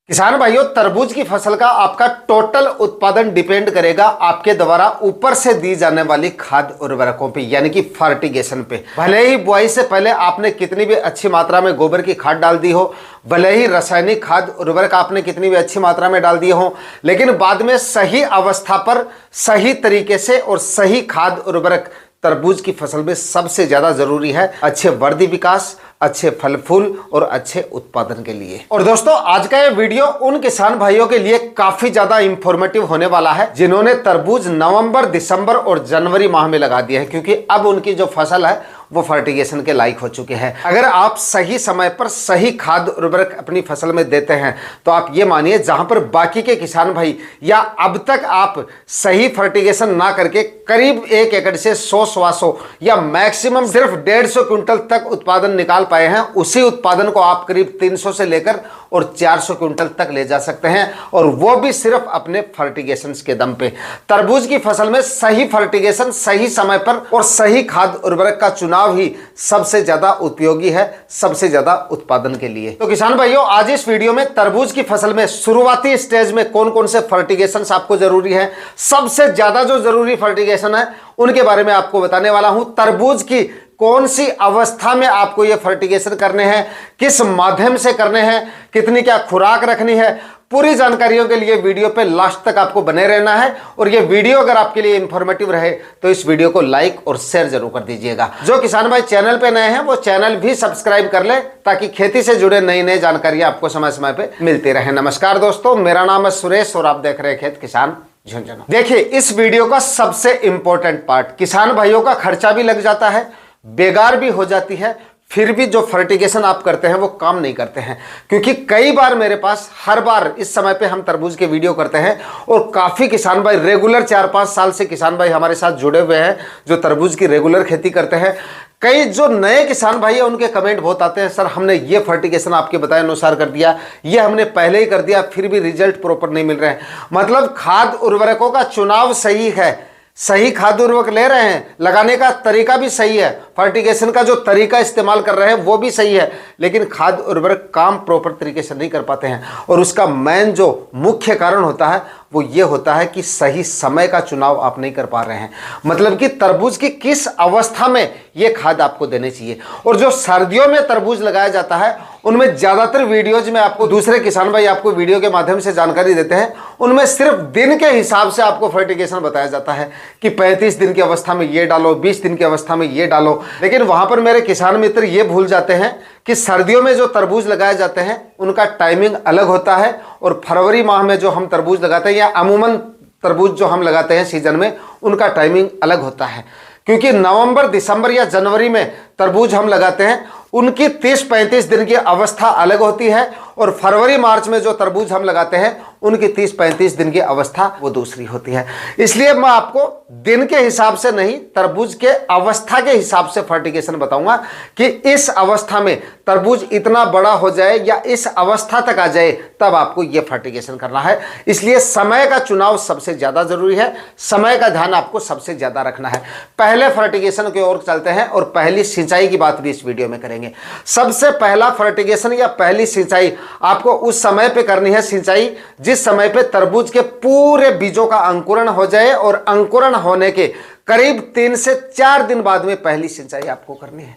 किसान भाइयों, तरबूज की फसल का आपका टोटल उत्पादन डिपेंड करेगा आपके द्वारा ऊपर से दी जाने वाली खाद उर्वरकों पे, यानी कि फर्टिगेशन पे। भले ही बुआई से पहले आपने कितनी भी अच्छी मात्रा में गोबर की खाद डाल दी हो, भले ही रासायनिक खाद उर्वरक आपने कितनी भी अच्छी मात्रा में डाल दिए हो, लेकिन बाद में सही अवस्था पर सही तरीके से और सही खाद उर्वरक तरबूज की फसल में सबसे ज्यादा जरूरी है, अच्छे वृद्धि विकास, अच्छे फल फूल और अच्छे उत्पादन के लिए। और दोस्तों, आज का ये वीडियो उन किसान भाइयों के लिए काफी ज्यादा इंफॉर्मेटिव होने वाला है जिन्होंने तरबूज नवंबर, दिसंबर और जनवरी माह में लगा दिया है, क्योंकि अब उनकी जो फसल है वो फर्टिगेशन के लायक हो चुके हैं। अगर आप सही समय पर सही खाद उर्वरक अपनी फसल में देते हैं तो आप ये मानिए, जहां पर बाकी के किसान भाई या अब तक आप सही फर्टिगेशन ना करके करीब 1 एकड़ से 100-125 या मैक्सिमम सिर्फ 150 क्विंटल तक उत्पादन निकाल पाए हैं, उसी उत्पादन को आप करीब 300 से लेकर और 400 क्विंटल तक ले जा सकते हैं, और वो भी सिर्फ अपने फर्टिगेशन के दम पे। तरबूज की फसल में सही फर्टिगेशन, सही समय पर और सही खाद उर्वरक का चुनाव ही सबसे ज्यादा उपयोगी है, सबसे ज्यादा उत्पादन के लिए। तो किसान भाइयों, आज इस वीडियो में तरबूज की फसल में शुरुआती स्टेज में कौन कौन से फर्टिगेशन आपको जरूरी है, सबसे ज्यादा जो जरूरी फर्टिगेशन है उनके बारे में आपको बताने वाला हूं। तरबूज की कौन सी अवस्था में आपको ये फर्टिगेशन करने हैं, किस माध्यम से करने हैं, कितनी क्या खुराक रखनी है, पूरी जानकारियों के लिए वीडियो पे लास्ट तक आपको बने रहना है। और ये वीडियो अगर आपके लिए इंफॉर्मेटिव रहे तो इस वीडियो को लाइक और शेयर जरूर कर दीजिएगा। जो किसान भाई चैनल पे नए हैं वो चैनल भी सब्सक्राइब कर ले, ताकि खेती से जुड़े नई नई जानकारियां आपको समय समय पे मिलती रहे। नमस्कार दोस्तों, मेरा नाम है सुरेश और आप देख रहे हैं खेत किसान झुंझुनू। देखिए, इस वीडियो का सबसे इंपॉर्टेंट पार्ट, किसान भाइयों का खर्चा भी लग जाता है, बेकार भी हो जाती है, फिर भी जो फर्टिगेशन आप करते हैं वो काम नहीं करते हैं। क्योंकि कई बार मेरे पास, हर बार इस समय पे हम तरबूज के वीडियो करते हैं और काफ़ी किसान भाई रेगुलर 4-5 साल से किसान भाई हमारे साथ जुड़े हुए हैं जो तरबूज की रेगुलर खेती करते हैं। कई जो नए किसान भाई हैं उनके कमेंट बहुत आते हैं, सर हमने ये फर्टिगेशन आपके बताए अनुसार कर दिया, ये हमने पहले ही कर दिया, फिर भी रिजल्ट प्रॉपर नहीं मिल रहे हैं। मतलब खाद उर्वरकों का चुनाव सही है, सही खाद उर्वरक ले रहे हैं, लगाने का तरीका भी सही है, फर्टिगेशन का जो तरीका इस्तेमाल कर रहे हैं वो भी सही है, लेकिन खाद उर्वरक काम प्रॉपर तरीके से नहीं कर पाते हैं। और उसका मेन जो मुख्य कारण होता है वो ये होता है कि सही समय का चुनाव आप नहीं कर पा रहे हैं। मतलब कि तरबूज की किस अवस्था में ये खाद आपको देनी चाहिए। और जो सर्दियों में तरबूज लगाया जाता है उनमें ज्यादातर वीडियोज में आपको दूसरे किसान भाई आपको वीडियो के माध्यम से जानकारी देते हैं, उनमें सिर्फ दिन के हिसाब से आपको फर्टिगेशन बताया जाता है कि 35 दिन की अवस्था में ये डालो, 20 दिन की अवस्था में ये डालो। लेकिन वहां पर मेरे किसान मित्र ये भूल जाते हैं कि सर्दियों में जो तरबूज लगाए जाते हैं उनका टाइमिंग अलग होता है, और फरवरी माह में जो हम तरबूज लगाते हैं या अमूमन तरबूज जो हम लगाते हैं सीजन में, उनका टाइमिंग अलग होता है। क्योंकि नवंबर, दिसंबर या जनवरी में तरबूज हम लगाते हैं उनकी 30-35 दिन की अवस्था अलग होती है, और फरवरी मार्च में जो तरबूज हम लगाते हैं उनकी 30-35 दिन की अवस्था वो दूसरी होती है। इसलिए मैं आपको दिन के हिसाब से नहीं, तरबूज के अवस्था के हिसाब से फर्टिगेशन बताऊंगा कि इस अवस्था में तरबूज इतना बड़ा हो जाए या इस अवस्था तक आ जाए तब आपको ये फर्टिगेशन करना है। इसलिए समय का चुनाव सबसे ज्यादा जरूरी है, समय का ध्यान आपको सबसे ज्यादा रखना है। पहले फर्टिगेशन की ओर चलते हैं और पहली सिंचाई की बात भी इस वीडियो में करेंगे। सबसे पहला फर्टिगेशन या पहली सिंचाई आपको उस समय पे करनी है, सिंचाई जिस समय पे तरबूज के पूरे बीजों का अंकुरण हो जाए, और अंकुरण होने के करीब 3 से 4 दिन बाद में पहली सिंचाई आपको करनी है।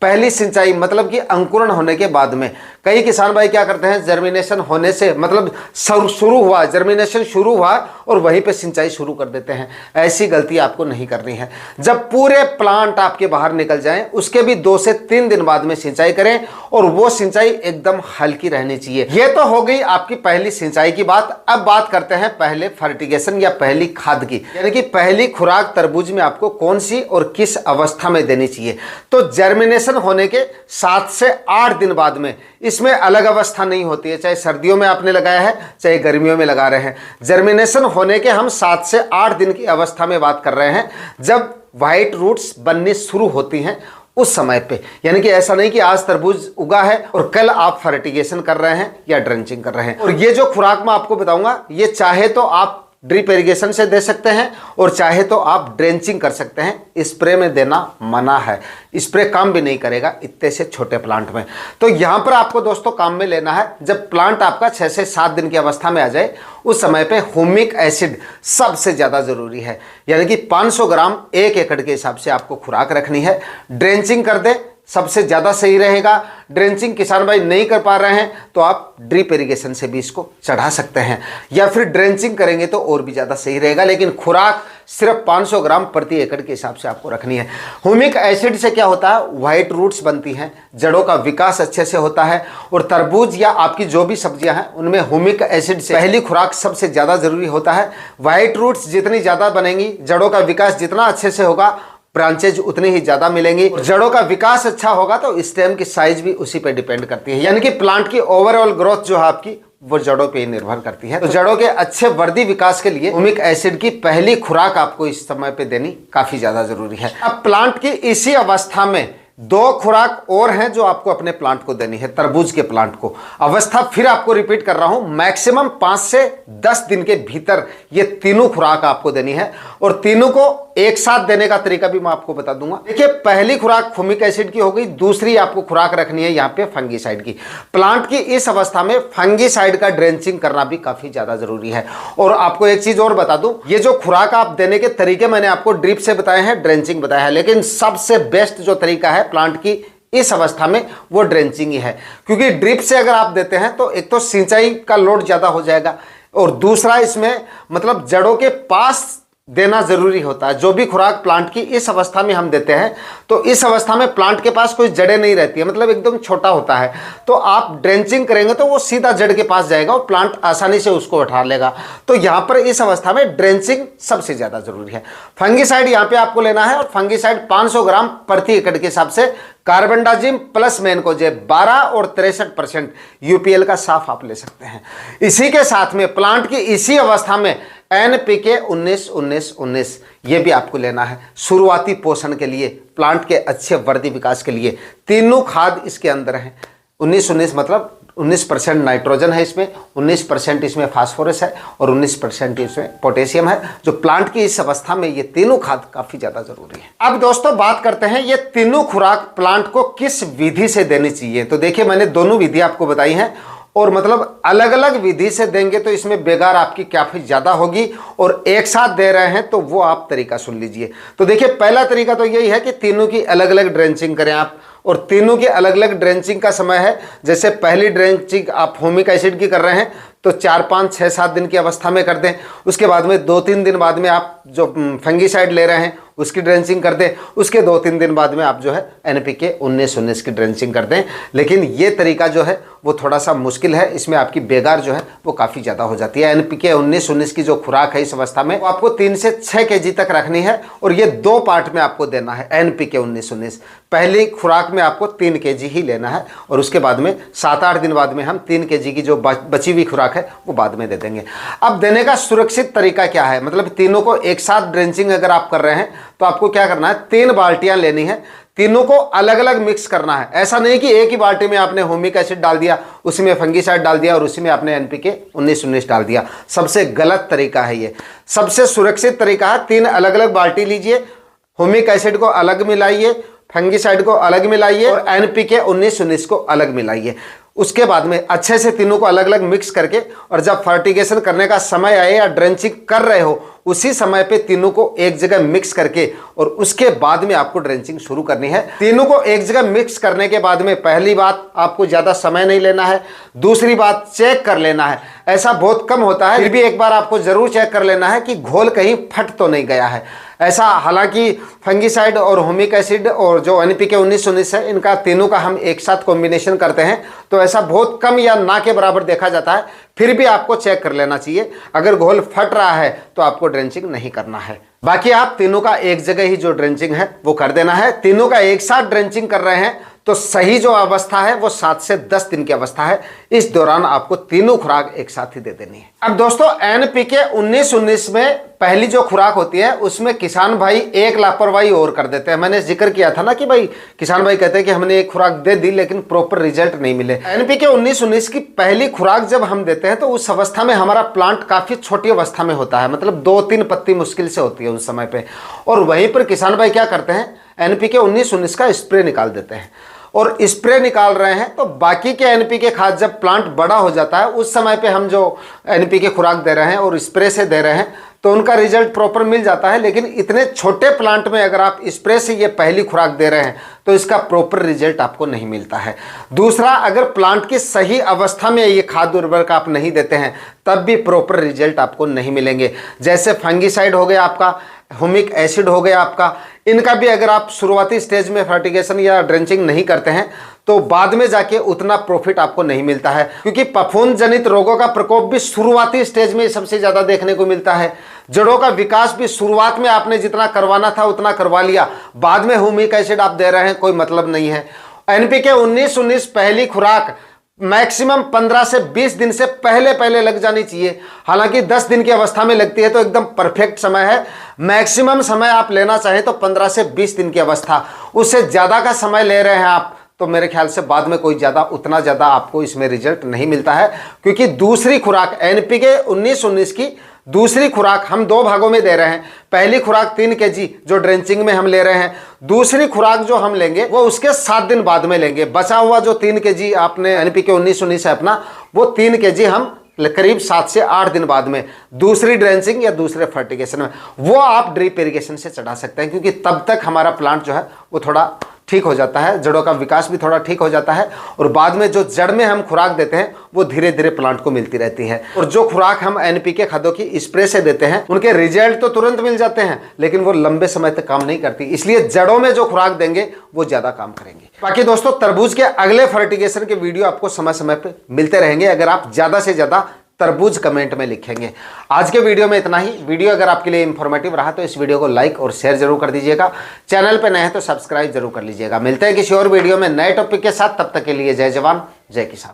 पहली सिंचाई मतलब कि अंकुरण होने के बाद में। कई किसान भाई क्या करते हैं, जर्मिनेशन होने से मतलब शुरू हुआ, जर्मिनेशन शुरू हुआ और वहीं पे सिंचाई शुरू कर देते हैं। ऐसी गलती आपको नहीं करनी है। जब पूरे प्लांट आपके बाहर निकल जाएं उसके भी 2 से 3 दिन बाद में सिंचाई करें, और वो सिंचाई एकदम हल्की रहनी चाहिए। ये तो हो गई आपकी पहली सिंचाई की बात। अब बात करते हैं पहले फर्टिगेशन या पहली खाद की, यानी कि पहली खुराक तरबूज में आपको कौन सी और किस अवस्था में देनी चाहिए। तो जर्मिनेशन होने के 7 से 8 दिन बाद में, इसमें अलग अवस्था नहीं होती है, चाहे सर्दियों में आपने लगाया है चाहे गर्मियों में लगा रहे हैं। जर्मिनेशन होने के हम 7 से 8 दिन की अवस्था में बात कर रहे हैं, जब व्हाइट रूट्स बननी शुरू होती हैं उस समय पे। यानी कि ऐसा नहीं कि आज तरबूज उगा है और कल आप फर्टिगेशन कर रहे हैं या ड्रेंचिंग कर रहे हैं। और ये जो खुराक मैं आपको बताऊंगा ये चाहे तो आप ड्रिप इरिगेशन से दे सकते हैं और चाहे तो आप ड्रेंचिंग कर सकते हैं। स्प्रे में देना मना है, स्प्रे काम भी नहीं करेगा इतने से छोटे प्लांट में। तो यहाँ पर आपको दोस्तों काम में लेना है जब प्लांट आपका 6 से 7 दिन की अवस्था में आ जाए, उस समय पे ह्यूमिक एसिड सबसे ज़्यादा ज़रूरी है, यानी कि 500 ग्राम 1 एकड़ के हिसाब से आपको खुराक रखनी है। ड्रेंचिंग कर दे सबसे ज़्यादा सही रहेगा। ड्रेंचिंग किसान भाई नहीं कर पा रहे हैं तो आप ड्रिप इरिगेशन से भी इसको चढ़ा सकते हैं, या फिर ड्रेंचिंग करेंगे तो और भी ज़्यादा सही रहेगा। लेकिन खुराक सिर्फ 500 ग्राम प्रति एकड़ के हिसाब से आपको रखनी है। ह्यूमिक एसिड से क्या होता है, व्हाइट रूट्स बनती हैं, जड़ों का विकास अच्छे से होता है। और तरबूज या आपकी जो भी सब्जियां हैं उनमें ह्यूमिक एसिड से पहली खुराक सबसे ज़्यादा ज़रूरी होता है। व्हाइट रूट्स जितनी ज़्यादा बनेंगी, जड़ों का विकास जितना अच्छे से होगा, ब्रांचेज उतनी ही ज्यादा मिलेंगी। जड़ों का विकास अच्छा होगा तो स्टेम की साइज भी उसी पे डिपेंड करती है, यानी कि प्लांट की ओवरऑल ग्रोथ जो है आपकी वो जड़ों पे ही निर्भर करती है। तो जड़ों के अच्छे वर्दी विकास के लिए ह्यूमिक एसिड की पहली खुराक आपको इस समय पे देनी काफी ज्यादा जरूरी है। अब प्लांट की इसी अवस्था में 2 खुराक और हैं जो आपको अपने प्लांट को देनी है, तरबूज के प्लांट को। अवस्था फिर आपको रिपीट कर रहा हूं, मैक्सिमम 5 से 10 दिन के भीतर ये तीनों खुराक आपको देनी है। और तीनों को एक साथ देने का तरीका भी मैं आपको बता दूंगा। देखिए, पहली खुराक ह्यूमिक एसिड की हो गई, दूसरी आपको खुराक रखनी है यहाँ पे फंगीसाइड की। प्लांट की इस अवस्था में फंगीसाइड का ड्रेंचिंग करना भी काफी ज्यादा जरूरी है। और आपको एक चीज और बता दूं, ये जो खुराक आप देने के तरीके मैंने आपको ड्रिप से बताए हैं, ड्रेंचिंग बताया है, लेकिन सबसे बेस्ट जो तरीका है प्लांट की इस अवस्था में वो ड्रेंचिंग ही है। क्योंकि ड्रिप से अगर आप देते हैं तो एक तो सिंचाई का लोड ज्यादा हो जाएगा, और दूसरा इसमें मतलब जड़ों के पास देना जरूरी होता है। जो भी खुराक प्लांट की इस अवस्था में हम देते हैं तो इस अवस्था में प्लांट के पास कोई जड़ें नहीं रहती है, मतलब एकदम छोटा होता है। तो आप ड्रेंचिंग करेंगे तो वो सीधा जड़ के पास जाएगा और प्लांट आसानी से उसको उठा लेगा। तो यहाँ पर इस अवस्था में ड्रेंचिंग सबसे ज्यादा जरूरी है। फंगीसाइड यहाँ पे आपको लेना है, और फंगीसाइड 500 ग्राम प्रति एकड़ के हिसाब से कार्बेंडाजिम प्लस मैनकोजेब 12 और 63% यूपीएल का साफ आप ले सकते हैं। इसी के साथ में प्लांट की इसी अवस्था में एनपीके 19-19-19 ये भी आपको लेना है शुरुआती पोषण के लिए, प्लांट के अच्छे वर्दी विकास के लिए। तीनों खाद इसके अंदर हैं। 19-19 मतलब 19% नाइट्रोजन है इसमें, 19% इसमें फास्फोरस है और 19% इसमें पोटेशियम है, जो प्लांट की इस अवस्था में ये तीनों खाद काफी ज्यादा जरूरी है। अब दोस्तों बात करते हैं ये तीनों खुराक प्लांट को किस विधि से देनी चाहिए। तो देखिए, मैंने दोनों विधि आपको बताई हैं, और मतलब अलग अलग विधि से देंगे तो इसमें बेकार आपकी काफी ज्यादा होगी, और एक साथ दे रहे हैं तो वो आप तरीका सुन लीजिए। तो देखिए, पहला तरीका तो यही है कि तीनों की अलग अलग ड्रेंचिंग करें आप, और तीनों की अलग अलग ड्रेंचिंग का समय है। जैसे पहली ड्रेंचिंग आप ह्यूमिक एसिड की कर रहे हैं तो 4, 5, 6, 7 दिन की अवस्था में कर दें। उसके बाद में 2-3 दिन बाद में आप जो फंगीसाइड ले रहे हैं उसकी ड्रेंचिंग कर दें। उसके 2-3 दिन बाद में आप जो है एनपीके 19-19 की ड्रेंचिंग कर दें। लेकिन ये तरीका जो है वो थोड़ा सा मुश्किल है, इसमें आपकी बेगार जो है वो काफ़ी ज़्यादा हो जाती है। एनपीके 19-19 की जो खुराक है इस अवस्था में वो आपको 3 से 6 केजी तक रखनी है, और ये 2 पार्ट में आपको देना है। एनपीके 19-19 पहली खुराक में आपको 3 केजी ही लेना है, और उसके बाद में 7-8 दिन बाद में हम 3 केजी की जो बची हुई खुराक है वो बाद में दे देंगे। अब देने का सुरक्षित तरीका क्या है, मतलब तीनों को एक साथ ड्रेंचिंग अगर आप कर रहे हैं तो आपको क्या करना है, 3 बाल्टियां लेनी है, तीनों को अलग अलग मिक्स करना है। ऐसा नहीं कि एक ही बाल्टी में आपने ह्यूमिक एसिड डाल दिया, उसी में फंगीसाइड डाल दिया और उसी में आपने एनपीके 19-19 डाल दिया। सबसे गलत तरीका है ये। सबसे सुरक्षित तरीका है 3 अलग अलग बाल्टी लीजिए, ह्यूमिक एसिड को अलग मिलाइए, फंगीसाइड को अलग मिलाइए और एनपीके 19-19 को अलग मिलाइए। उसके बाद में अच्छे से तीनों को अलग अलग मिक्स करके, और जब फर्टिगेशन करने का समय आए या ड्रेंचिंग कर रहे हो उसी समय पे तीनों को एक जगह मिक्स करके, और उसके बाद में आपको ड्रेंचिंग शुरू करनी है। तीनों को एक जगह मिक्स करने के बाद में पहली बात, आपको ज़्यादा समय नहीं लेना है। दूसरी बात, चेक कर लेना है। ऐसा बहुत कम होता है, फिर भी एक बार आपको जरूर चेक कर लेना है कि घोल कहीं फट तो नहीं गया है। ऐसा हालांकि फंगीसाइड और ह्यूमिक एसिड और जो एनपीके 19-19 है, इनका तीनों का हम एक साथ कॉम्बिनेशन करते हैं तो ऐसा बहुत कम या ना के बराबर देखा जाता है। फिर भी आपको चेक कर लेना चाहिए। अगर घोल फट रहा है तो आपको ड्रेंचिंग नहीं करना है। बाकी आप तीनों का एक जगह ही जो ड्रेंचिंग है वो कर देना है। तीनों का एक साथ ड्रेंचिंग कर रहे हैं तो सही जो अवस्था है वो 7 से 10 दिन की अवस्था है। इस दौरान आपको तीनों खुराक एक साथ ही दे देनी है। अब दोस्तों NPK 19-19 में पहली जो खुराक होती है उसमें किसान भाई एक लापरवाही और कर देते हैं। मैंने जिक्र किया था ना कि भाई किसान भाई कहते हैं कि हमने एक खुराक दे दी लेकिन प्रॉपर रिजल्ट नहीं मिले। NPK 19-19 की पहली खुराक जब हम देते हैं तो उस अवस्था में हमारा प्लांट काफी छोटी अवस्था में होता है, मतलब 2-3 पत्ती मुश्किल से होती है उस समय पे। और वहीं पर किसान भाई क्या करते हैं, NPK 19-19 का स्प्रे निकाल देते हैं। और स्प्रे निकाल रहे हैं तो बाकी के NPK खाद जब प्लांट बड़ा हो जाता है उस समय पे हम जो NPK खुराक दे रहे हैं और स्प्रे से दे रहे हैं तो उनका रिजल्ट प्रॉपर मिल जाता है। लेकिन इतने छोटे प्लांट में अगर आप स्प्रे से ये पहली खुराक दे रहे हैं तो इसका प्रॉपर रिजल्ट आपको नहीं मिलता है। दूसरा, अगर प्लांट की सही अवस्था में ये खाद उर्वरक आप नहीं देते हैं तब भी प्रॉपर रिजल्ट आपको नहीं मिलेंगे। जैसे फंगीसाइड हो गया आपका, ह्यूमिक एसिड हो गया आपका, इनका भी अगर आप शुरुआती स्टेज में फर्टिगेशन या ड्रेंचिंग नहीं करते हैं तो बाद में जाके उतना प्रॉफिट आपको नहीं मिलता है, क्योंकि फफूंद जनित रोगों का प्रकोप भी शुरुआती स्टेज में सबसे ज्यादा देखने को मिलता है। जड़ों का विकास भी शुरुआत में आपने जितना करवाना था उतना करवा लिया, बाद में ह्यूमिक एसिड आप दे रहे हैं, कोई मतलब नहीं है। NPK 19-19 पहली खुराक मैक्सिमम 15 से 20 दिन से पहले लग जानी चाहिए। हालांकि 10 दिन की अवस्था में लगती है तो एकदम परफेक्ट समय है। मैक्सिमम समय आप लेना चाहें तो 15 से 20 दिन की अवस्था, उससे ज़्यादा का समय ले रहे हैं आप तो मेरे ख्याल से बाद में कोई उतना ज़्यादा आपको इसमें रिजल्ट नहीं मिलता है। क्योंकि दूसरी खुराक NPK 19-19 की दूसरी खुराक हम 2 भागों में दे रहे हैं। पहली खुराक 3 kg जो ड्रेंचिंग में हम ले रहे हैं, दूसरी खुराक जो हम लेंगे वो उसके 7 दिन बाद में लेंगे। बचा हुआ जो 3 kg आपने NPK 19-19 है अपना, वो 3 kg हम करीब 7 से 8 दिन बाद में दूसरी ड्रेंचिंग या दूसरे फर्टिगेशन में वो आप ड्रिप इरिगेशन से चढ़ा सकते हैं, क्योंकि तब तक हमारा प्लांट जो है वो थोड़ा ठीक हो जाता है, जड़ों का विकास भी थोड़ा ठीक हो जाता है और बाद में जो जड़ में हम खुराक देते हैं वो धीरे धीरे प्लांट को मिलती रहती है। और जो खुराक हम NPK खादों की स्प्रे से देते हैं उनके रिजल्ट तो तुरंत मिल जाते हैं लेकिन वो लंबे समय तक काम नहीं करती, इसलिए जड़ों में जो खुराक देंगे वो ज्यादा काम करेंगे। बाकी दोस्तों तरबूज के अगले फर्टिगेशन के वीडियो आपको समय समय पर मिलते रहेंगे अगर आप ज्यादा से ज्यादा तरबूज कमेंट में लिखेंगे। आज के वीडियो में इतना ही। वीडियो अगर आपके लिए इंफॉर्मेटिव रहा तो इस वीडियो को लाइक और शेयर जरूर कर दीजिएगा। चैनल पे नए हैं तो सब्सक्राइब जरूर कर लीजिएगा। मिलते हैं किसी और वीडियो में नए टॉपिक के साथ, तब तक के लिए जय जवान जय किसान।